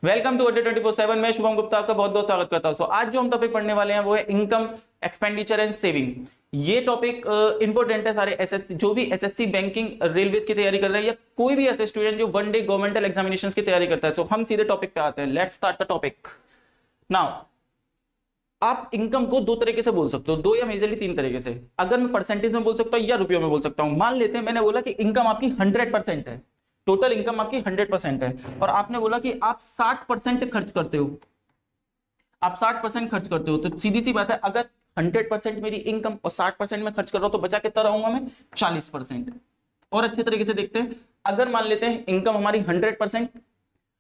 Welcome to अड्डा 24/7। मैं शुभम गुप्ता आपका बहुत बहुत स्वागत करता हूं। आज जो हम टॉपिक पढ़ने वाले हैं वो है इनकम, एक्सपेंडिचर एंड सेविंग। ये टॉपिक इंपॉर्टेंट है सारे एसएससी, जो भी एसएससी बैंकिंग रेलवेज की तैयारी कर रहा है या कोई भी ऐसे स्टूडेंट जो वन डे गवर्नमेंटल एग्जामिनेशन की तैयारी करता है। सो हम सीधे टॉपिक पे आते हैं। Let's start the topic now. आप इनकम को दो तरीके से बोल सकते हो, दो या मेजरली तीन तरीके से। अगर मैं परसेंटेज में बोल सकता हूं या रुपयों में बोल सकता हूं। मान लेते हैं मैंने बोला कि इनकम आपकी 100% है, टोटल इनकम आपकी 100% है, और आपने बोला कि आप 60% खर्च करते हो। आप 60% खर्च करते हो, तो सीधी सी बात है, अगर 100% मेरी इनकम और 60% में खर्च कर रहा हूं तो बचा कितना रहूंगा मैं? 40%। और अच्छे तरीके से देखते हैं, अगर मान लेते हैं इनकम हमारी 100%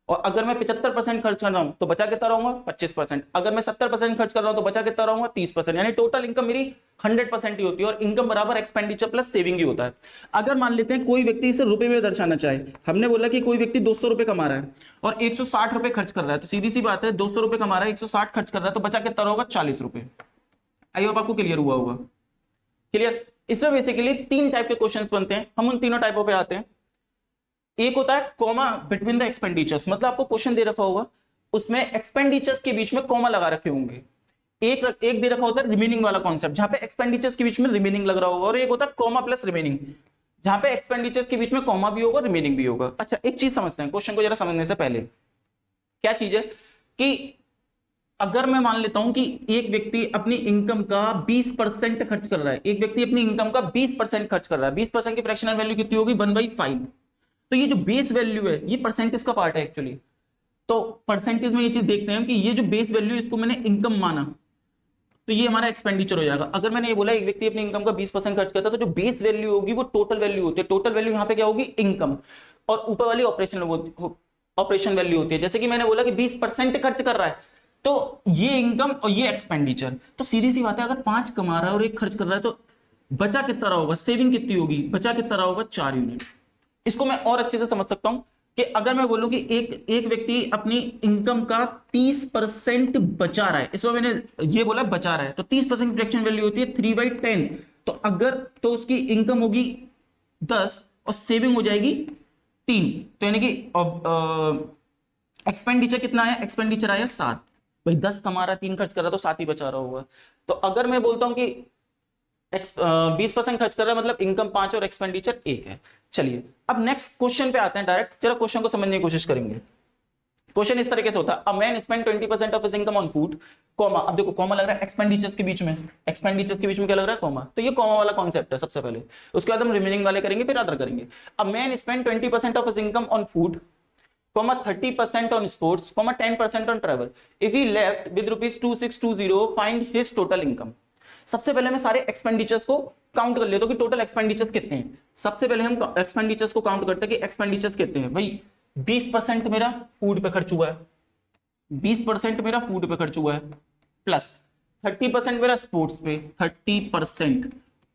और अगर मैं 75% खर्च कर रहा हूं तो बचा कितना रहूंगा? 25%। अगर मैं 70% खर्च कर रहा हूं तो बचा कितना रहूंगा? 30%। यानी टोटल इनकम मेरी 100% ही होती है, और इनकम बराबर एक्सपेंडिचर प्लस सेविंग ही होता है। अगर मान लेते हैं कोई व्यक्ति इसे रुपए में दर्शाना चाहे, हमने बोला कि कोई व्यक्ति 200 रुपए कमा रहा है और 160 रुपए खर्च कर रहा है, तो सीधी सी बात है 200 रुपए कमा रहा है, 160 खर्च कर रहा है, तो बचा कितना होगा? 40 रुपए। आई होप आपको क्लियर हुआ होगा। क्लियर? इसमें बेसिकली तीन टाइप के क्वेश्चंस बनते हैं, हम उन तीनों टाइपों पे आते हैं। एक होता है कॉमा बिटवीन द एक्सपेंडिचर्स, मतलब आपको क्वेश्चन दे रखा होगा, उसमें एक्सपेंडिचर्स के बीच में कॉमा लगा रखे होंगे। एक दे रखा होता है रिमेनिंग वाला कॉन्सेप्ट, जहां पे एक्सपेंडिचर्स के बीच में रिमेनिंग लग रहा होगा, और एक होता है कॉमा प्लस रिमेनिंग, जहां पे एक्सपेंडिचर्स के बीच में कॉमा भी होगा, रिमेनिंग भी होगा। अच्छा, एक चीज समझते हैं क्वेश्चन को जरा समझने से पहले। क्या चीज है कि अगर मैं मान लेता हूं कि एक व्यक्ति अपनी इनकम का 20% खर्च कर रहा है, एक व्यक्ति अपनी इनकम का 20% खर्च कर रहा है, 20% की फ्रैक्शनल वैल्यू कितनी होगी? 1/5। तो ये जो बेस वैल्यू है ये परसेंटेज का पार्ट है एक्चुअली। तो परसेंटेज में ये चीज देखते हैं कि ये जो बेस वैल्यू इसको मैंने इनकम माना, तो ये हमारा एक्सपेंडिचर हो जाएगा। अगर मैंने ये बोला एक व्यक्ति अपनी इनकम का 20% खर्च करता है, तो जो बेस वैल्यू होगी वो टोटल वैल्यू होती है। टोटल वैल्यू यहाँ पे क्या होगी? इनकम। और ऊपर वाली ऑपरेशन वैल्यू होती है। जैसे कि मैंने बोला कि 20% खर्च कर रहा है, तो ये इनकम और ये एक्सपेंडिचर। तो सीधी सी बात है, अगर 5 कमा रहा है और 1 खर्च कर रहा है, तो बचा कितना रहा होगा? सेविंग कितनी होगी? बचा कितना रहा होगा? 4 यूनिट। इसको मैं और अच्छे से समझ सकता हूं कि अगर मैं बोलूं कि एक व्यक्ति अपनी इनकम का 30% बचा रहा है, इसमें मैंने ये बोला बचा रहा है, तो 30% की फ्रैक्शन वैल्यू होती है 3/10। तो उसकी इनकम होगी 10 और सेविंग हो जाएगी 3। तो यानी कि एक्सपेंडिचर कितना आया? एक्सपेंडिचर आया 7। भाई 10 कमा रहा है, 3 खर्च कर रहा है, तो 7 ही बचा रहा होगा। तो अगर मैं बोलता हूं कि 20% खर्च कर रहा है, मतलब इनकम 5 और एक्सपेंडिचर 1 है। चलिए अब नेक्स्ट क्वेश्चन पे आते हैं डायरेक्ट। जरा क्वेश्चन को समझने की कोशिश करेंगे। क्वेश्चन इस तरीके से होता है, a man spend 20% of his income on food, comma. अब देखो कॉमा लग रहा है एक्सपेंडिचर्स के बीच में, एक्सपेंडिचर्स के बीच में क्या लग रहा है? कॉमा। तो ये कॉमा वाला कॉन्सेप्ट है सबसे पहले, उसके बाद हम रिमेनिंग वाले करेंगे, फिर अदर करेंगे। A man spend 20% of his income on food, 30% on sports, 10% on travel. If he left with ₹2620, find his total income. सबसे पहले मैं सारे एक्सपेंडिचर्स को काउंट कर लेता हूं कि टोटल एक्सपेंडिचर्स कितने हैं। सबसे पहले हम एक्सपेंडिचर्स को काउंट करते हैं कि एक्सपेंडिचर्स कितने हैं। भाई 20% मेरा फूड पे खर्च हुआ है, 20% मेरा फूड पे खर्च हुआ है, प्लस 30% मेरा स्पोर्ट्स पे, 30%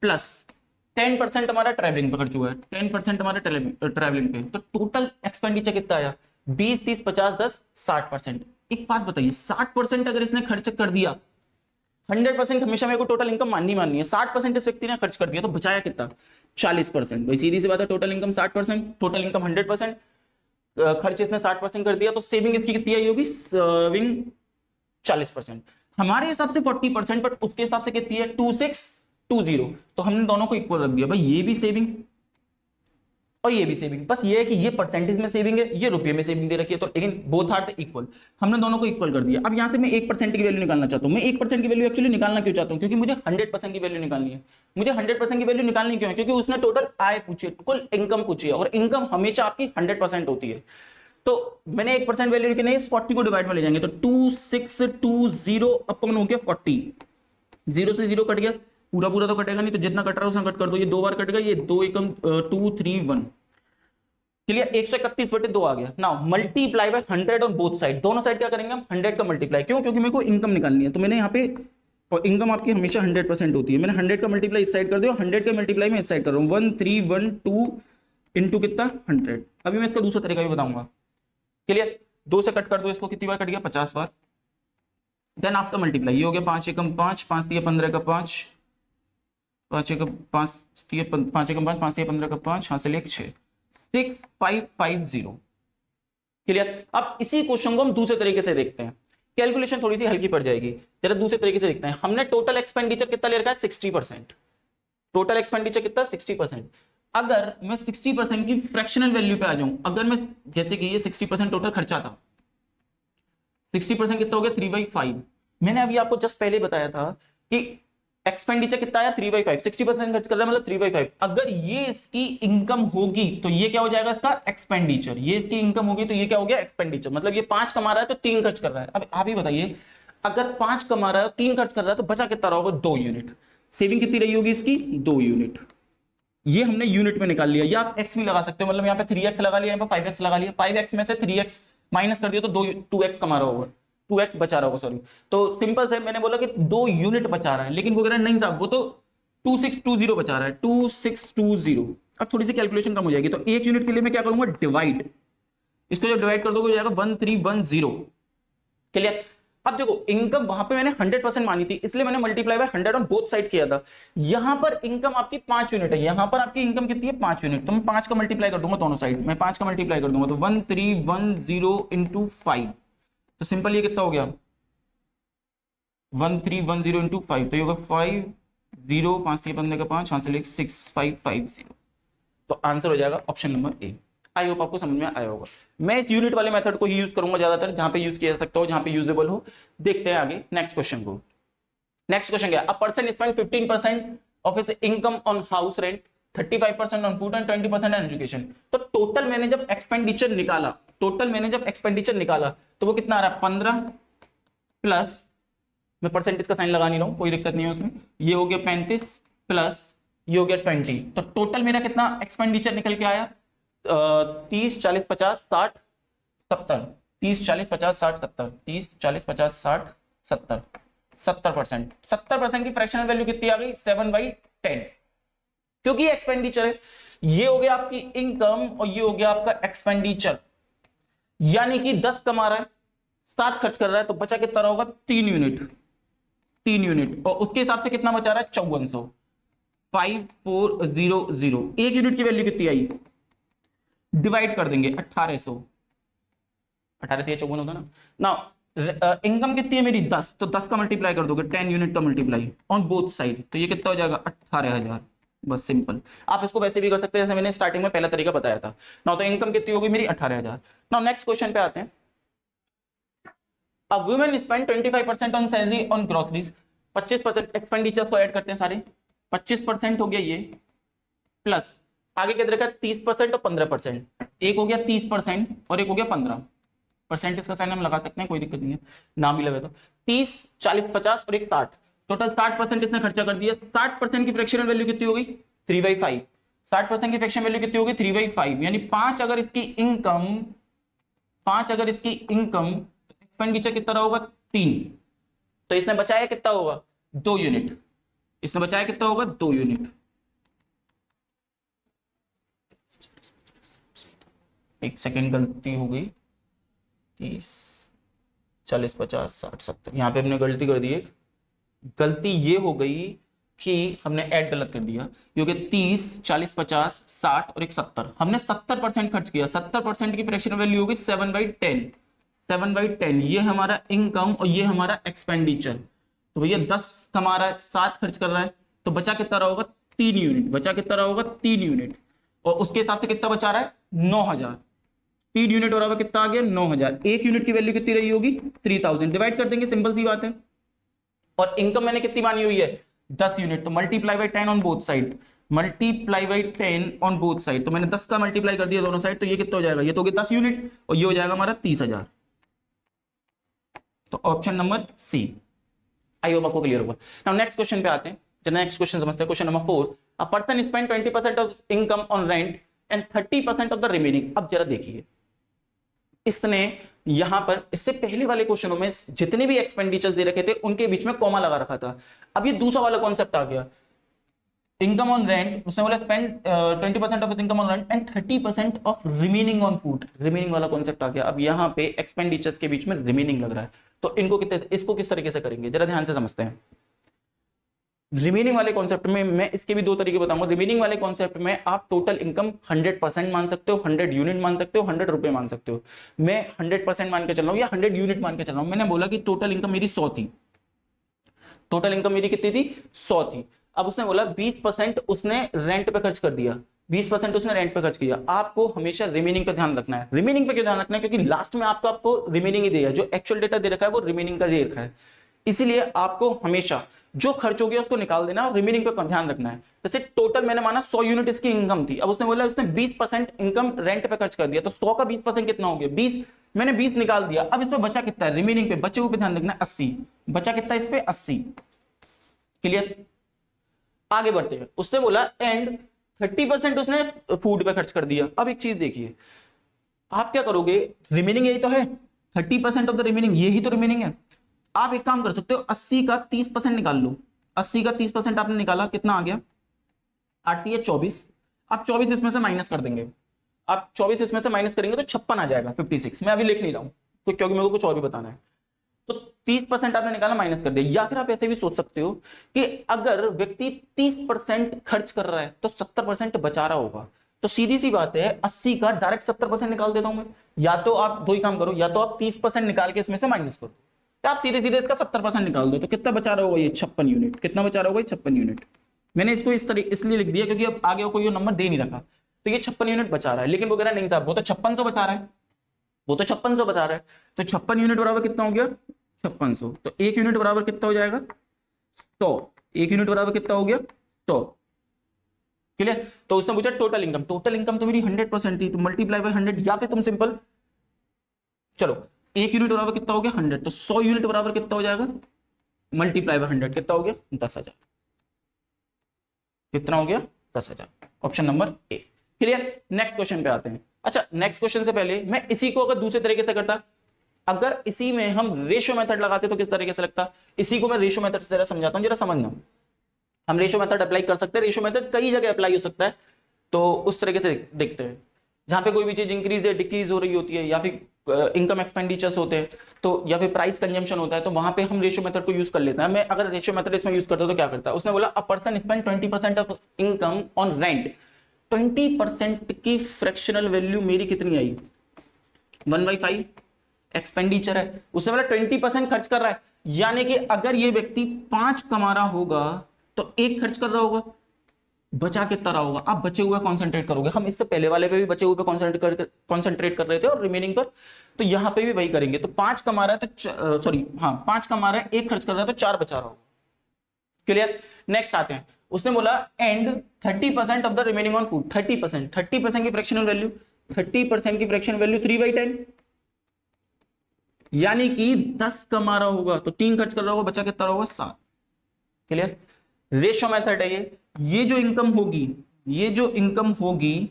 प्लस 10% हमारा ट्रैवलिंग पे खर्च हुआ है, 10% हमारा ट्रैवलिंग पे। तो टोटल एक्सपेंडिचर कितना आया? 20, 30, 50, 10, 60%। एक बात बताइए, 60% अगर इसने खर्च कर दिया, 100% हमेशा मेरे को टोटल इनकम माननी है, 60% इस व्यक्ति ने खर्च कर दिया, तो बचाया कितना? 40%। भाई सीधी सी बात है, टोटल इनकम 60%, टोटल इनकम 100%, खर्च इसने 60% कर दिया, तो सेविंग इसकी कितनी आई होगी? सेविंग 40%। हमारे हिसाब से 40%, बट उसके हिसाब से कितनी है? 2620। तो हमने दोनों को इक्वल रख दिया। भाई ये भी सेविंग और ये भी सेविंग, बस ये है कि ये परसेंटेज में सेविंग है, ये रुपये में सेविंग दे रखी है, तो लेकिन बोथ आर द इक्वल। हमने दोनों को इक्वल कर दिया। अब यहां से मैं 1% की वैल्यू निकालना चाहता हूं। मैं 1% की वैल्यू एक्चुअली निकालना क्यों चाहता हूं? क्योंकि मुझे 100% की वैल्यू निकालनी है। मुझे 100% की वैल्यू निकालनी क्यों है? क्योंकि उसने टोटल आय पूछी है, कुल इनकम पूछी है, और इनकम हमेशा आपकी 100% होती है। तो मैंने 1% वैल्यू की नहीं, 40 को डिवाइड में ले जाएंगे, तो 2620 अपन हो गया 40। 0 से 0 कट गया, पूरा पूरा तो कटेगा नहीं, तो जितना कट रहा है उसमें कट कर दो। ये 2 बार कट गया, ये 2 एकम 2 3 1। क्लियर? 131/2 आ गया। Now multiply by 100 on both side. दोनों साइड क्या करेंगे हम? 100 का मल्टीप्लाई। क्यों? क्योंकि मेरे को इनकम निकालनी है। तो मैंने यहाँ पे, और इनकम आपकी हमेशा 100% होती है, मैंने 100 का मल्टीप्लाई इस साइड कर दिया, 100 का मल्टीप्लाई मैं इस साइड कर रहा हूँ। 1312 इंटू कितना? 100। अभी मैं इसका दूसरा तरीका भी बताऊंगा। क्लियर? 2 से कट कर दो इसको, कितनी बार कट गया? 50 बार। देन आफ्टर मल्टीप्लाई ये हो गया 5 एकम 5, 5 तिया 15 का 5, 5 एकम 5 तिया 5 एकम 5, 5 तिया 15 का 5, हां से 6 6550। क्लियर। अब इसी क्वेश्चन को हम दूसरे तरीके से देखते हैं, कैलकुलेशन थोड़ी सी हल्की पड़ जाएगी, जरा दूसरे तरीके से देखते हैं। हमने टोटल एक्सपेंडिचर कितना ले रखा है 60%, टोटल एक्सपेंडिचर कितना 60%। अगर मैं 60% की फ्रैक्शनल वैल्यू पे आ जाऊं, अगर मैं जैसे कि ये 60% टोटल खर्चा था, 60% कितना हो गया 3/5। मैंने अभी आपको जस्ट पहले बताया था कि एक्सपेंडिचर कितना आया 3/5, 60% खर्च कर रहा है मतलब 3/5। अगर ये इसकी इनकम होगी तो ये क्या हो जाएगा इसका एक्सपेंडिचर, ये इसकी इनकम होगी तो ये क्या हो गया एक्सपेंडिचर। मतलब ये 5 कमा रहा है तो 3 खर्च कर रहा है। अब आप ही बताइए, अगर 5 कमा रहा है 3 खर्च कर रहा है तो बचा कितना रहा होगा 2 यूनिट। सेविंग कितनी रही होगी इसकी 2 यूनिट। ये हमने यूनिट में निकाल लिया, या आप एक्स भी लगा सकते हो, मतलब यहाँ पे 3x लगा लिया, यहाँ पे 5x लगा लिया। 5x में से 3x माइनस कर दिया तो 2x कमा रहा होगा, 2x बचा रहा होगा, सॉरी। तो सिंपल से मैंने बोला कि 2 यूनिट बचा रहा है, लेकिन वो कह रहा है नहीं साहब वो तो 2620 बचा रहा है, 2620। अब थोड़ी सी कैलकुलेशन कम हो जाएगी, तो 1 यूनिट के लिए मैं क्या करूंगा डिवाइड, इसको जब डिवाइड कर दोगे हो जाएगा 1310। क्लियर। अब देखो इनकम वहां पे मैंने 100% मानी थी, इसलिए मैंने multiply by 100 on both side किया था। यहां पर इनकम आपकी 5 यूनिट है, यहां पर आपकी इनकम कितनी है 5 यूनिट, तो मैं 5 का मल्टीप्लाई कर दूंगा दोनों साइड, मैं 5 का मल्टीप्लाई कर दूंगा तो 1310 इंटू 5, तो सिंपल ये कितना हो गया 1310 इंटू 5, तो ये होगा 5 0 5 3 15 का 5 हां से 6550। तो आंसर हो जाएगा option number A. I hope आपको समझ में आया होगा। मैं इस यूनिट वाले मेथड को ही यूज करूंगा ज्यादातर, जहां पे यूज किया जा सकता हो, जहां पे यूजेबल हो। देखते हैं आगे नेक्स्ट क्वेश्चन को। नेक्स्ट क्वेश्चन क्या है, अ person spend 15% of his income on house rent, 35% on food and 20% on education. तो टोटल मैंने जब एक्सपेंडिचर निकाला, टोटल मैंने जब एक्सपेंडिचर निकाला तो वो कितना आ रहा है 15 प्लस, मैं परसेंटेज का साइन लगा नहीं रहा हूं, कोई दिक्कत नहीं है उसमें, ये हो गया 35 प्लस ये हो गया 20। तो टोटल मेरा कितना एक्सपेंडिचर निकल के आया 30 40 50 60 70, 30 40 50 60 70, 30 40 50 60 70, 70%। 70% की फ्रैक्शनल वैल्यू कितनी आ गई 7/10, क्योंकि एक्सपेंडिचर है। ये हो गया आपकी इनकम और ये हो गया आपका एक्सपेंडिचर, यानी कि 10 कमा रहा है 7 खर्च कर रहा है, तो बचा कितना रहा होगा 3 यूनिट, 3 यूनिट, और उसके हिसाब से कितना बचा रहा है 5400, 5400। 1 यूनिट की वैल्यू कितनी आई, डिवाइड कर देंगे 1800, 18 3 54 होता ना। नाउ इनकम कितनी है मेरी 10, तो 10 का मल्टीप्लाई कर दोगे 10 यूनिट का मल्टीप्लाई ऑन बोथ साइड, तो ये कितना हो जाएगा 18000। बस सिंपल। आप इसको वैसे भी कर सकते हैं जैसे मैंने स्टार्टिंग में पहला तरीका बताया था। नाउ तो इनकम कितनी होगी मेरी 18000। नाउ नेक्स्ट क्वेश्चन पे आते हैं। अब women spend 25% on salary on groceries, 25% expenditures को ऐड करते हैं सारे, 25% हो गया ये, प्लस आगे किधर का 30% और 15%, एक हो गया 30% और एक हो गया 15%। इसका साइन हम लगा सकते हैं, कोई दिक्कत नहीं है, नाम भी लगे तो 30 40 50 और एक 60, टोटल 60% इसने खर्चा कर दिया। 60% की फ्रैक्शनल वैल्यू कितनी हो गई 3/5, 60% की फ्रैक्शन वैल्यू कितनी हो गई 3/5, यानी 5 अगर इसकी इनकम एक्सपेंडिचर कितना होगा 3, तो इसने बचाया कितना होगा 2 यूनिट, इसने बचाया कितना होगा 2 यूनिट। एक सेकेंड गलती हो गई, 30 40 50 60 70, यहां पे हमने गलती कर दी। एक गलती ये हो गई कि हमने ऐड गलत कर दिया, क्योंकि 30 40 50 60 और एक 70, हमने 70% खर्च किया। 70% की फ्रैक्शनल वैल्यू होगी 7/10, 7/10। ये हमारा इनकम और ये हमारा एक्सपेंडिचर। तो भैया 10 कमा रहा है 7 खर्च कर रहा है, तो बचा कितना रहा होगा 3 यूनिट, बचा कितना रहा होगा 3 यूनिट, और उसके हिसाब से कितना बचा रहा है 9000। 3 यूनिट हो रहा है कितना आ गया 9000। 1 यूनिट की वैल्यू कितनी रही होगी 3000, डिवाइड कर देंगे, सिंपल सी बात है। और इनकम मैंने कितनी मानी हुई है 10 यूनिट, तो multiply by 10 on both side, multiply by 10 on both side, तो मैंने 10 का मल्टीप्लाई कर दिया दोनों साइड, तो ये कितना हो जाएगा, ये तो हो गया 10 यूनिट और ये हो जाएगा हमारा 30000। तो option number C. I hope आपको क्लियर होगा। नाउ नेक्स्ट क्वेश्चन पे आते हैं, नेक्स्ट क्वेश्चन समझते हैं। Question number 4, a person spend 20% of income on rent and 30% of the remaining. अब जरा देखिए, इसने यहां पर इससे पहले वाले क्वेश्चनों में जितने भी एक्सपेंडिचर्स दे रखे थे उनके बीच में कॉमा लगा रखा था। अब ये दूसरा वाला कॉन्सेप्ट आ गया, इनकम ऑन रेंट, उसने बोला spend 20% of income on rent and 30% of remaining on food, remaining वाला कॉन्सेप्ट आ गया। अब यहां पे एक्सपेंडिचर्स के बीच में रिमेनिंग लग रहा है, तो इनको कितने, इसको किस तरीके से करेंगे जरा ध्यान से समझते हैं। रिमेनिंग वाले कॉन्सेप्ट में मैं इसके भी दो तरीके बताऊंगा। रिमेनिंग वाले कॉन्सेप्ट में आप टोटल इनकम 100% मान सकते हो, 100 यूनिट मान सकते हो, 100 रुपए मान सकते हो। मैं 100% मान के चल रहा हूं या 100 यूनिट मान के चल रहा हूं। मैंने बोला कि टोटल इनकम मेरी 100 थी, टोटल इनकम मेरी कितनी थी, 100 थी। अब उसने बोला 20% उसने रेंट पे खर्च कर दिया, 20% उसने रेंट पे खर्च किया। आपको हमेशा रिमेनिंग पे ध्यान रखना है। रिमेनिंग पे क्यों ध्यान रखना है, क्योंकि लास्ट में आपको रिमेनिंग ही देगा, जो एक्चुअल डेटा दे रखा है वो रिमेनिंग का दे रखा है। इसीलिए आपको हमेशा जो खर्च हो गया उसको निकाल देना और रिमेनिंग पे ध्यान रखना है। जैसे टोटल मैंने माना 100 यूनिट इसकी इनकम थी, अब उसने बोला उसने 20% इनकम रेंट पे खर्च कर दिया, तो 100 का 20% कितना हो गया, 20। मैंने 20 निकाल दिया, अब इस पे बचा कितना है, रिमेनिंग पे बचे हुए पे ध्यान रखना है, 80 बचा कितना इस पे, 80। क्लियर। आगे बढ़ते हैं, उसने बोला एंड 30% उसने फूड पे खर्च कर दिया। अब एक चीज देखिए, आप क्या करोगे, रिमेनिंग यही तो है, 30% ऑफ द रिमेनिंग, यही तो रिमेनिंग है। आप एक काम कर सकते हो, 80 का 30% निकाल लो। 80 का 30% आपने निकाला, कितना आ गया, 8 या 24। आप 24 इसमें से माइनस कर देंगे, आप 24 इसमें से माइनस करेंगे तो 56 आ जाएगा, 56। मैं अभी लिख नहीं रहा हूं तो, क्योंकि मेरे को कुछ और भी बताना है। तो 30% आपने निकाला, माइनस कर दिया। या फिर आप ऐसे भी सोच सकते हो कि अगर व्यक्ति 30% खर्च कर रहा है तो 70% बचा रहा होगा। तो सीधी सी बात है, 80 का डायरेक्ट 70% निकाल देता हूं मैं। या तो आप दो ही काम करो, या तो आप 30% निकाल के इसमें से माइनस करो, तो आप सीधे सीधे इसका 70% निकाल दो, तो कितना बचा रहा होगा, ये 56 यूनिट। कितना बचा रहा होगा, 56 यूनिट। मैंने इसको इस तरीके इसलिए लिख दिया क्योंकि अब आगे कोई नंबर दे नहीं रखा, तो ये 56 यूनिट बचा रहा है। लेकिन वो कह रहा है नहीं साहब, वो तो 5600 बचा रहा है, वो तो 5600 बता रहा है। तो 56 यूनिट बराबर कितना हो गया, 5600। तो एक यूनिट बराबर कितना हो जाएगा, 100। एक यूनिट बराबर कितना हो गया, 100। क्लियर। तो उसने पूछा टोटल इनकम, टोटल इनकम तो मेरी 100% थी, तो मल्टीप्लाई बाय 100, या फिर तुम सिंपल चलो, एक यूनिट बराबर कितना हो गया, 100। तो 100 यूनिट बराबर कितना हो जाएगा, मल्टीप्लाई बाय 100, कितना हो गया, 10,000। कितना हो गया, 10,000। Option number A. Clear. Next question पे आते हैं। अच्छा, नेक्स्ट क्वेश्चन से पहले मैं इसी को अगर दूसरे तरीके से करता, अगर इसी में हम रेशो मेथड लगाते तो किस तरीके से लगता, इसी को मैं रेशो मेथड से जरा समझाता हूं, जरा समझना। हम रेशो मेथड अप्लाई कर सकते हैं, रेशो मेथड कई जगह अप्लाई हो सकता है, तो उस तरीके से देखते हैं। जहां पे कोई भी चीज इंक्रीज या डिक्रीज हो रही होती है, या फिर इनकम एक्सपेंडिचर्स होते हैं, तो या फिर प्राइस कंजम्पशन होता है, तो वहां पे हम रेशियो मेथड को यूज कर लेते हैं। मैं अगर रेशियो मेथड इसमें यूज करता हूं तो क्या करता है, उसने बोला अ person spend 20% of income on rent. 20% की फ्रैक्शनल वैल्यू मेरी कितनी आई, 1/5 एक्सपेंडिचर है। उसने बोला 20% खर्च कर रहा है, यानी कि अगर ये व्यक्ति 5 कमा रहा होगा तो 1 खर्च कर रहा होगा, बचा कितना रहा होगा। आप बचे हुए कॉन्सेंट्रेट करोगे, हम इससे पहले वाले पे भी बचे हुए पे कॉन्सेंट्रेट कर रहे थे और रिमेनिंग पर, तो यहां पे भी वही करेंगे। तो 5 कमा रहा है तो सॉरी हाँ 5 कमा रहा है, 1 खर्च कर रहा है, तो 4 बचा रहा होगा। क्लियर। नेक्स्ट आते हैं, उसने बोला and 30% of the remaining on food. 30% की फ्रैक्शनल वैल्यू, 30% की फ्रैक्शन वैल्यू 3/10, यानी कि 10 कमा रहा होगा तो 3 खर्च कर रहा होगा, बचा कितना होगा, 7। क्लियर। रेशो मेथड है ये जो इनकम होगी, ये जो इनकम होगी,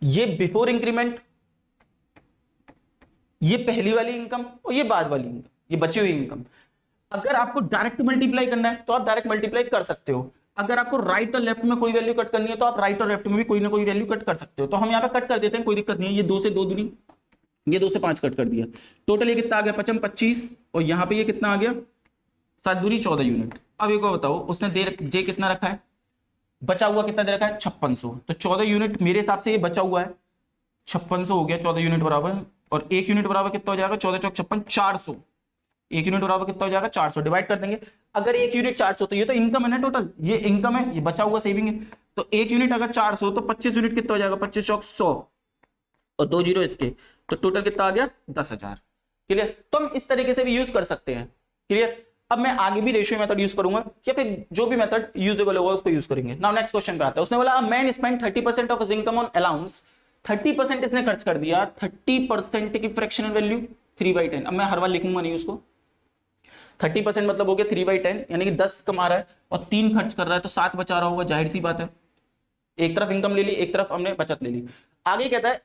ये बिफोर इंक्रीमेंट, ये पहली वाली इनकम और ये बाद वाली इनकम, ये बची हुई इनकम। अगर आपको डायरेक्ट मल्टीप्लाई करना है तो आप डायरेक्ट मल्टीप्लाई कर सकते हो। अगर आपको राइट और लेफ्ट में कोई वैल्यू कट करनी है तो आप राइट और लेफ्ट में भी कोई ना कोई वैल्यू कट कर सकते हो। तो हम यहां पे कट कर देते हैं, कोई दिक्कत नहीं है। ये 2 से 2 दूनी, ये 2 से 5 कट कर दिया। टोटल ये कितना आ गया, 25, और यहां पे ये कितना आ गया, 7 दूनी 14 यूनिट। अब एक बार बताओ, उसने जे कितना रखा है, बचा हुआ कितना दे रखा है, 5600। तो 14 यूनिट मेरे हिसाब से ये बचा हुआ है, 5600 हो गया 14 यूनिट बराबर, और 1 यूनिट बराबर कितना हो जाएगा, 14 चौक 56, 400। 1 यूनिट बराबर कितना हो जाएगा, 400। डिवाइड कर देंगे, अगर 1 यूनिट 400, तो ये तो इनकम है ना, टोटल ये इनकम है, ये बचा हुआ सेविंग है। तो 1 यूनिट अगर 400, तो 25 यूनिट कितना हो जाएगा, 25 चौक 100, और 2 जीरो इसके, तो टोटल कितना आ गया, 10,000। क्लियर। तो हम इस तरीके से भी यूज कर सकते हैं। क्लियर। अब मैं आगे भी रेशियो मेथड यूज करूंगा, या फिर जो भी मेथड यूजेबल होगा उसको यूज करेंगे। नाउ नेक्स्ट क्वेश्चन पे आता है। उसने बोला man spend 30% of his income on allowance. 30% इसने खर्च कर दिया, 30% की फ्रैक्शनल वैल्यू 3/10। अब मैं हर बार लिखूंगा नहीं उसको, 30% मतलब हो गया 3/10, यानी कि 10 कमा रहा है और 3 खर्च कर रहा है, तो 7 बचा रहा होगा, जाहिर सी बात है। एक तरफ इनकम ले ली, एक तरफ हमने बचत ले ली। आगे कहता है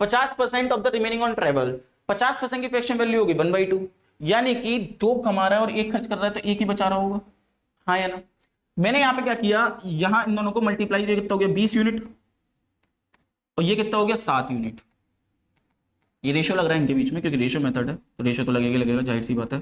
50% of the remaining on travel. 50% की फ्रैक्शन वैल्यू होगी 1/2, यानी कि 2 कमा रहा है और 1 खर्च कर रहा है, तो 1 ही बचा रहा होगा, हाँ या ना। मैंने यहां पे क्या किया, यहां इन दोनों को मल्टीप्लाई कितना हो गया, 20 यूनिट, और ये कितना हो गया, 7 यूनिट। ये रेशो लग रहा है इनके बीच में, क्योंकि रेशो मेथड है तो रेशो तो लगेगा लगेगा, जाहिर सी बात है।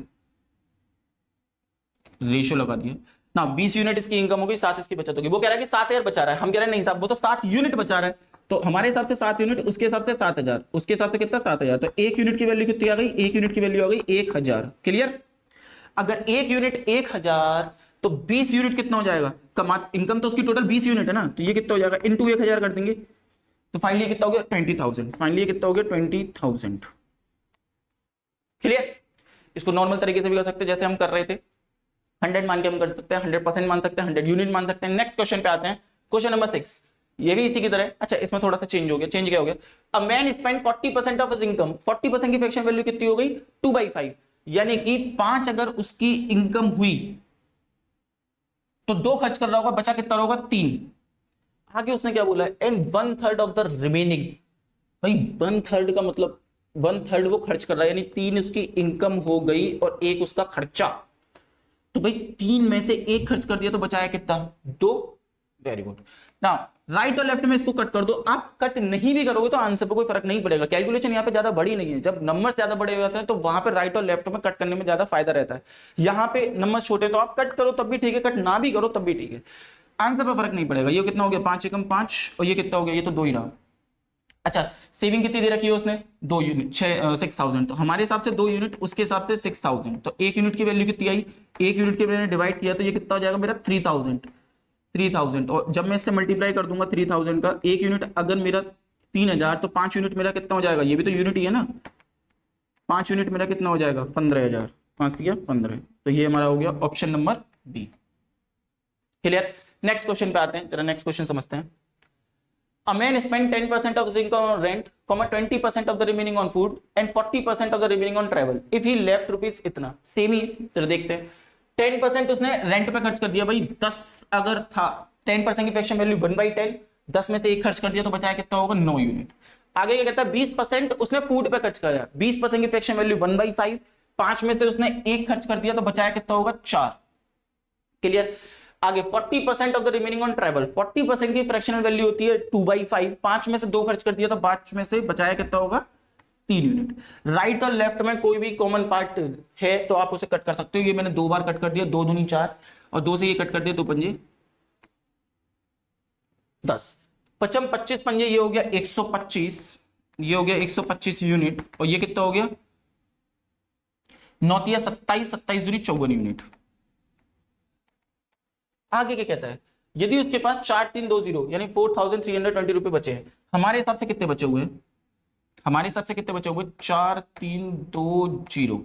रेशियो लगा दिया ना, 20 यूनिट इसकी इनकम होगी, 7 इसकी बचत होगी। वो कह रहा है कि 7,000 बचा रहा है, हम कह रहे हैं नहीं साहब वो तो 7 यूनिट बचा रहा है, तो हमारे हिसाब से 7 यूनिट, उसके हिसाब से 7,000, उसके हिसाब से कितना 7,000, तो एक यूनिट की वैल्यू कितनी आ गई, एक यूनिट की वैल्यू आ गई 1,000। क्लियर? अगर एक यूनिट 1,000 तो 20 यूनिट कितना हो जाएगा, कमा इनकम तो उसकी टोटल 20 यूनिट है ना, तो ये कितना हो जाएगा इंटू 1,000 कर देंगे, तो फाइनली कितना हो गया 20,000, फाइनली कितना हो गया 20,000। क्लियर? इसको नॉर्मल तरीके से भी कर सकते हैं जैसे हम कर रहे थे, 100 मान के हम कर सकते हैं, 100% मान सकते हैं, 100 यूनिट मान सकते हैं। नेक्स्ट क्वेश्चन पे आते हैं, क्वेश्चन नंबर 6, ये भी इसी की तरह। अच्छा इसमें थोड़ा सा चेंज हो गया, चेंज क्या हो गया, a man spend 40% of his income, 40% की फ्रैक्शन वैल्यू कितनी हो गई 2/5, यानी कि 5 अगर उसकी इनकम हुई तो 2 खर्च कर रहा होगा, बचा कितना होगा 3। आगे उसने क्या बोला है, एंड 1/3 ऑफ द रिमेनिंग, भाई 1/3 का मतलब 1/3 वो खर्च कर रहा है, यानी 3 उसकी इनकम हो गई और 1 उसका खर्चा, तो भाई 3 में से 1 खर्च कर दिया तो बचाया कितना 2। Very good. नाउ राइट और लेफ्ट में इसको कट कर दो, आप कट नहीं भी करोगे तो आंसर पे कोई फर्क नहीं पड़ेगा, कैलकुलेशन यहाँ पे ज्यादा बड़ी नहीं है। जब नंबर्स ज्यादा बड़े हो जाते हैं तो वहां पे राइट और लेफ्ट में कट करने में ज्यादा फायदा रहता है, यहाँ पे नंबर्स छोटे तो आप कट करो तब भी ठीक है, कट ना भी करो तब भी ठीक है, आंसर पे फर्क नहीं पड़ेगा। ये कितना हो गया 5 एकम 5, और ये कितना हो गया, ये तो 2 ही रहा। अच्छा सेविंग कितनी दे रखी है उसने 2 यूनिट 6,000, तो हमारे हिसाब से 2 यूनिट, उसके हिसाब से 6,000, तो 1 यूनिट की वैल्यू कितनी आई, 1 यूनिट के मैंने डिवाइड किया तो ये कितना हो जाएगा मेरा 3,000, और जब मैं इससे मल्टीप्लाई कर दूंगा 3,000 का, 1 यूनिट अगर मेरा 3,000 तो 5 यूनिट मेरा कितना हो जाएगा, ये भी तो यूनिट ही है ना, 5 यूनिट मेरा कितना हो जाएगा 15,000, 5 दिया 15, तो ये हमारा हो गया option number B. Clear? Next question पे आते हैं, जरा नेक्स्ट क्वेश्चन समझते हैं। A man spent 10% of his income on rent, 20% of the remaining on food, and 40% of the remaining on travel. If he left rupees इतना, same ही तो देखते हैं। 10% उसने रेंट पे खर्च कर दिया, भाई 10 अगर था 10% की फ्रैक्शन वैल्यू 1/10, 10 में से 1 खर्च कर दिया तो बचाया कितना होगा 9 यूनिट। आगे क्या कहता है 20% उसने फूड पे खर्च कर, 20% की फ्रैक्शन वैल्यू 1/5, 5 में से उसने 1 खर्च कर दिया तो बचाया कितना होगा 4। क्लियर? आगे 40% of the remaining on travel, 40% की फ्रैक्शनल वैल्यू होती है 2/5, 5 में से 2 खर्च कर दिया तो 5 में से बचाया कितना होगा 3 यूनिट। राइट और लेफ्ट में कोई भी कॉमन पार्ट है तो आप उसे कट कर सकते हो, ये मैंने 2 बार कट कर दिया, 2 दूनी 4 और 2 से ये कट कर दिया, 2 पंजे 10, 55 25 पंजे, ये हो गया 125, ये हो गया 125 यूनिट, और ये कितना हो गया 9 या 27, 27 दूनी 54 यूनिट। आगे क्या कहता है, यदि उसके पास 4320 यानी 4,320 रुपए बचे हैं, हमारे हिसाब से कितने बचे हुए हैं, हमारे हिसाब से कितने बचे हुए 4320।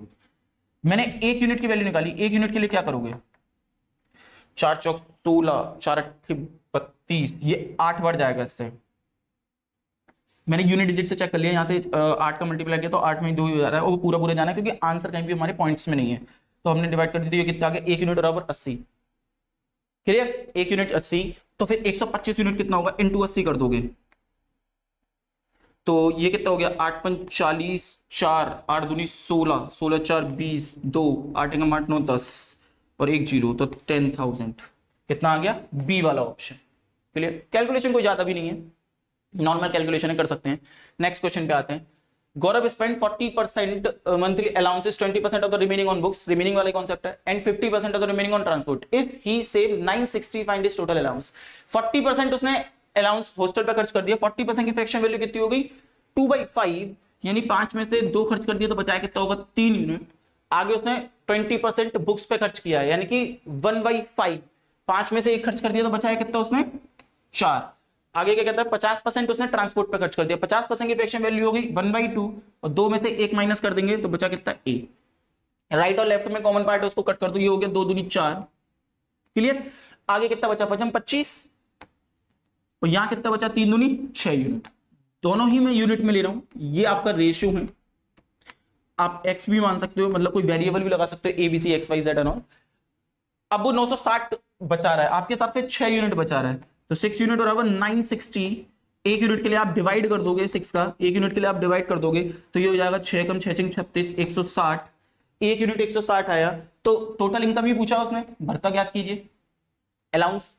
मैंने 1 यूनिट की वैल्यू निकाली, 1 यूनिट के लिए क्या करोगे 4 चौक 16, 4 8 32, ये 8 बार जाएगा इससे। मैंने यूनिट डिजिट से चेक कर लिया, यहां से 8 का मल्टीप्लाई किया तो 8 में 2 ही जा रहा है, और वो पूरा पूरा जाना है क्योंकि आंसर कहीं भी हमारे पॉइंट्स में नहीं है, तो हमने डिवाइड कर दी, ये कितना आ गया 1 यूनिट बराबर 80। क्लियर? 1 यूनिट 80, तो फिर 125 यूनिट कितना होगा इंटू 80 कर दोगे तो ये कितना हो गया 8 5 40, 4 8 दूनी 16, 16 4 20, 2 8 एकम 8 9 10 और 1 0, तो 10,000 कितना आ गया बी वाला ऑप्शन। क्लियर? कैलकुलेशन कोई ज्यादा भी नहीं है, नॉर्मल कैलकुलेशन कर सकते हैं। नेक्स्ट क्वेश्चन पे आते हैं। Gaurav spend 40% monthly allowances, 20% of the remaining on books, remaining वाले कॉन्सेप्ट है, and 50% of the remaining on transport. If he save 960 find his total allowance. 40% उसने अलाउंस हॉस्टल पे खर्च कर दिया, 40% की फ्रैक्शन वैल्यू कितनी हो गई 2/5, यानी 5 में से 2 खर्च कर दिया तो बचाया कितना होगा 3 यूनिट। आगे उसने 20% बुक्स पे खर्च किया है, यानी कि 1/5, 5 में से 1 खर्च कर दिया तो बचाया कितना उसने 4। आगे क्या कहता है 50% उसने ट्रांसपोर्ट पे खर्च कर दिया, 50% की फ्रैक्शन वैल्यू होगी 1/2, और 2 में से 1 माइनस कर देंगे तो बचा कितना ए। राइट और लेफ्ट में कॉमन पार्ट है उसको कट कर दो, ये हो गया 2 दूनी 4। क्लियर? आगे कितना बचा 25, और यहां कितना बचा 3 दूनी 6 यूनिट। दोनों ही मैं यूनिट में ले रहा हूं, ये आपका रेशियो है, आप एक्स भी मान सकते हो, मतलब कोई वेरिएबल भी लगा सकते हो, ABC XY Z and all. अब वो 960 बचा रहा है, आपके हिसाब से 6 यूनिट बचा रहा है, तो 6 यूनिट बराबर 960। 1 यूनिट के लिए आप डिवाइड कर दोगे 6 का, 1 यूनिट के लिए आप डिवाइड कर दोगे तो ये हो जाएगा 6 कम 6 36, 160। 1 यूनिट 160 आया, तो टोटल इनकम ही पूछा उसने, भरता ज्ञात कीजिए अलाउंस।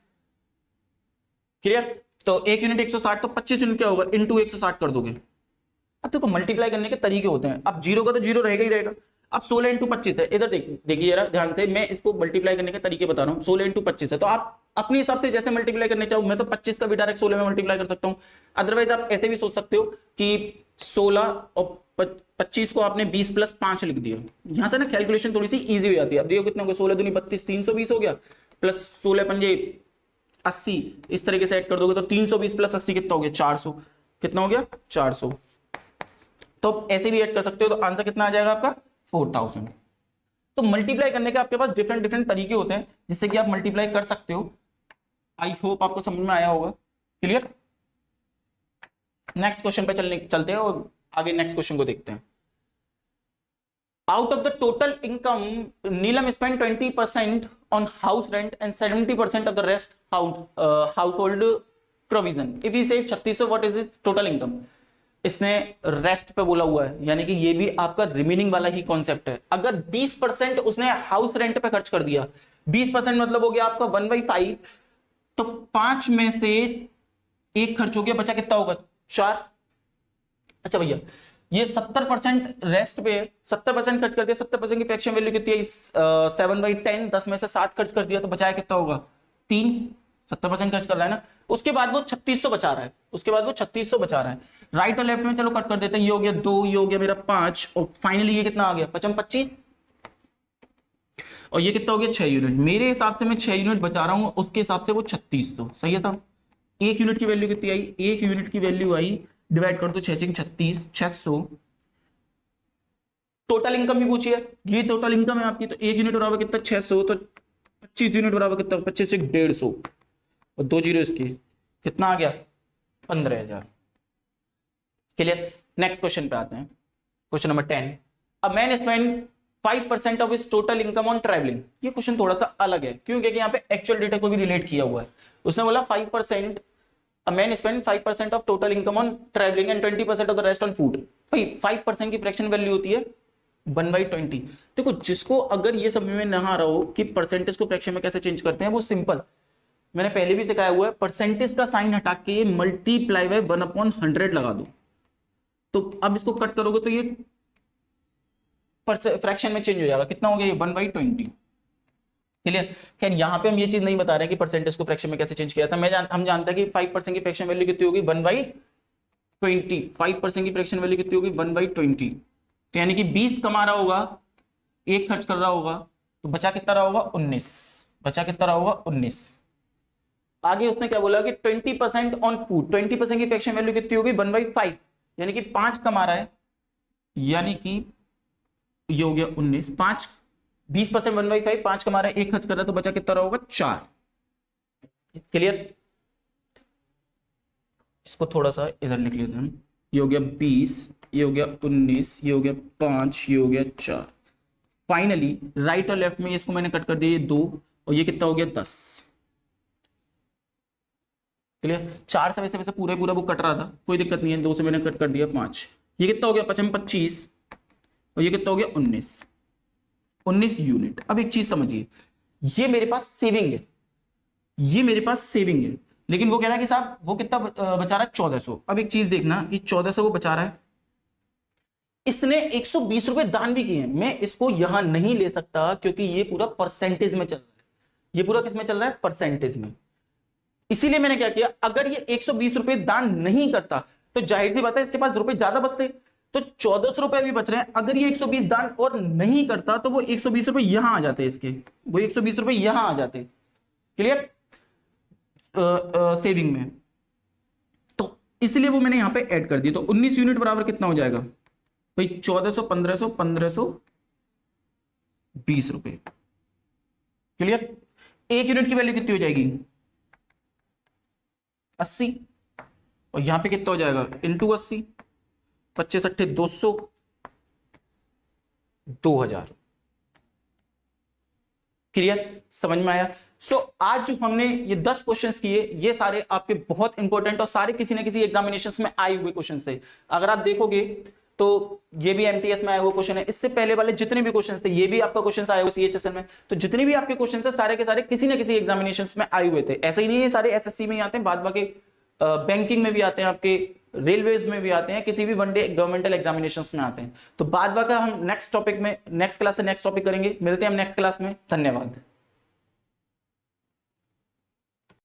क्लियर? तो 1 यूनिट 160, तो 25 यूनिट क्या होगा इंटू 160 कर दोगे। अब देखो मल्टीप्लाई करने के तरीके होते हैं, अब 0 का तो 0 रहेगा ही रहेगा, अब 16 इंटू 25 है, इधर देखिए जरा ध्यान से, मैं इसको मल्टीप्लाई करने के तरीके बता रहा हूँ। 16 इंटू 25 है, तो आप अपने हिसाब से जैसे मल्टीप्लाई करने चाहो, मैं तो 25 का भी डायरेक्ट 16 में मल्टीप्लाई कर सकता हूँ। अदरवाइज आप ऐसे भी सोच सकते हो कि 16 और 25 को आपने 20 प्लस 5 लिख दिया, यहां से ना कैलकुलेशन थोड़ी सी इजी हो जाती है। अब देखो कितने हो गए, 16 दूनी 32, 320 हो गया, प्लस 16 पंजे 80, इस तरीके से ऐड कर दोगे तो 320 प्लस 80 कितना हो गया, 400। कितना हो गया, 400। तो ऐसे भी ऐड कर सकते हो, तो आंसर कितना आ जाएगा आपका, 4000। तो मल्टीप्लाई करने के आपके पास डिफरेंट डिफरेंट तरीके होते हैं जिससे कि आप मल्टीप्लाई कर सकते हो। आई होप आपको समझ में आया होगा। क्लियर। नेक्स्ट क्वेश्चन पे चलते हैं और आगे नेक्स्ट क्वेश्चन को देखते हैं। Out of the total income Neelam spend 20% on house rent and 70% of the rest house hold provision. If you save 3600, what is it total income. इसने रेस्ट पे बोला हुआ है, यानी कि ये भी आपका रिमेनिंग वाला ही कॉन्सेप्ट है। अगर 20% उसने हाउस रेंट पे खर्च कर दिया, 20% मतलब हो गया आपका 1/5, तो 5 में से 1 खर्च हो गया, बचा कितना होगा, 4। अच्छा भैया, ये 70% रेस्ट पे 70% खर्च कर दिया, 70% की फ्रैक्शन वैल्यू कितनी है, 7/10, 10 में से 7 खर्च कर दिया तो बचाया कितना होगा, 3। 70% खर्च कर रहा है ना, उसके बाद वो 3600 बचा रहा है, उसके बाद वो 3600 बचा रहा है। राइट और लेफ्ट में चलो कट कर देते हैं, ये हो गया 2, ये हो गया मेरा 5, और फाइनली ये कितना आ गया, 25, और ये कितना हो गया, 6 यूनिट। मेरे हिसाब से मैं 6 यूनिट बचा रहा हूं, उसके हिसाब से वो 3600, सही है साहब। 1 यूनिट की वैल्यू कितनी आई, 1 यूनिट की वैल्यू आई, डिवाइड कर दो 6 36, 600। टोटल इनकम भी पूछी है, ये टोटल इनकम है आपकी, तो 1 यूनिट बराबर कितना, 600, तो 25 यूनिट बराबर कितना, 25 से 150, और 2 जीरो इसकी, कितना आ गया, 15000। क्लियर। नेक्स्ट क्वेश्चन पे आते हैं, question number 10। A man spend 5% of his total income on travelling. ये क्वेश्चन थोड़ा सा अलग है, क्यों, क्योंकि यहाँ पे एक्चुअल डेटा को भी रिलेट किया हुआ है। उसने बोला 5%, a man spend 5% of total income on travelling and 20% of the rest on food. भाई 5% की फ्रैक्शन वैल्यू होती है 1/20। देखो, जिसको अगर ये समझ में ना आ रहा हो कि परसेंटेज को फ्रैक्शन में कैसे चेंज करते हैं, वो सिंपल, मैंने पहले भी सिखाया हुआ है, परसेंटेज का साइन हटा के मल्टीप्लाई बाय 1/100 लगा दो, तो अब इसको कट करोगे तो ये फ्रैक्शन में चेंज हो जाएगा, कितना हो गया, ये 1/20। क्लियर। खैर यहाँ पे हम ये चीज नहीं बता रहे कि परसेंटेज को फ्रैक्शन में कैसे चेंज किया था। हम जानते हैं कि 5% की फ्रैक्शन वैल्यू कितनी होगी, 1/20। 5% की फ्रैक्शन वैल्यू कितनी होगी, 1/20। तो यानी कि 20 कमा रहा होगा, 1 खर्च कर रहा होगा, तो बचा कितना रहा होगा, 19। बचा कितना रहा होगा, 19। आगे उसने क्या बोला कि 20% ऑन फूड, 20% की फ्रैक्शन वैल्यू कितनी होगी, 1/5, यानी कि 5 कमा रहा है, यानी कि ये हो गया 19। 5, 20% 1/5, 5 कमा रहा है, 1 खर्च कर रहा है, तो बचा कितना रहा होगा, 4। क्लियर। इसको थोड़ा सा इधर लिख लेते हैं हम, ये हो गया 20, ये हो गया 19, ये हो गया 5, ये हो गया 4। फाइनली राइट और लेफ्ट में इसको मैंने कट कर दिया, ये 2, और ये कितना हो गया, 10। क्लियर। 4 से वैसे पूरा वो कट रहा था, कोई दिक्कत नहीं है, 2 से मैंने कट कर दिया 5। ये कितना हो गया, 25, और ये कितना हो गया, 19 यूनिट। अब एक चीज समझिए, ये मेरे पास सेविंग है, ये मेरे पास सेविंग है, लेकिन वो कह रहा है कि साहब वो कितना बचा रहा है, 1400। अब एक चीज देखना कि 1400 वो बचा रहा है, इसने 120 रुपए दान भी किए हैं। मैं इसको यहां नहीं ले सकता क्योंकि ये पूरा परसेंटेज में चल रहा है, ये पूरा किस में चल रहा है, परसेंटेज में। इसीलिए मैंने क्या किया, अगर ये 120 रुपए दान नहीं करता तो जाहिर सी बात है इसके पास रुपए ज्यादा बचते, तो 1400 रुपए भी बच रहे हैं। अगर ये 120 दान और नहीं करता तो वो 120 रुपए यहां आ जाते, इसके वो 120 रुपए यहां आ जाते। क्लियर। सेविंग में, तो इसलिए वो मैंने यहां पे ऐड कर दिया। तो 19 यूनिट बराबर कितना हो जाएगा भाई, 1400, 1500, 1520 रुपए। क्लियर। 1 यूनिट की वैल्यू कितनी हो जाएगी, 80, और यहां पे कितना हो जाएगा, इंटू 80, 25 अट्ठे 200, 2000। क्लियर, समझ में आया। सो आज जो हमने ये 10 क्वेश्चंस किए, ये सारे आपके बहुत इंपॉर्टेंट और सारे किसी ना किसी एग्जामिनेशंस में आए हुए क्वेश्चन थे। अगर आप देखोगे तो ये भी एमटीएस में आया हुआ क्वेश्चन है, इससे पहले वाले जितने भी क्वेश्चंस थे ये भी आपका क्वेश्चन आए हुए सीएचएसएल में। तो जितने भी आपके क्वेश्चन है सारे के सारे किसी ना किसी एग्जामिनेशंस में आए हुए थे। ऐसे ही नहीं, ये सारे एसएससी में ही आते हैं, बाद बाकी बैंकिंग में भी आते हैं, आपके रेलवेज में भी आते हैं, किसी भी वनडे गवर्नमेंटल एग्जामिनेशंस में आते हैं। तो बाद का हम नेक्स्ट टॉपिक में नेक्स्ट क्लास से नेक्स्ट टॉपिक करेंगे। मिलते हैं हम नेक्स्ट क्लास में। धन्यवाद।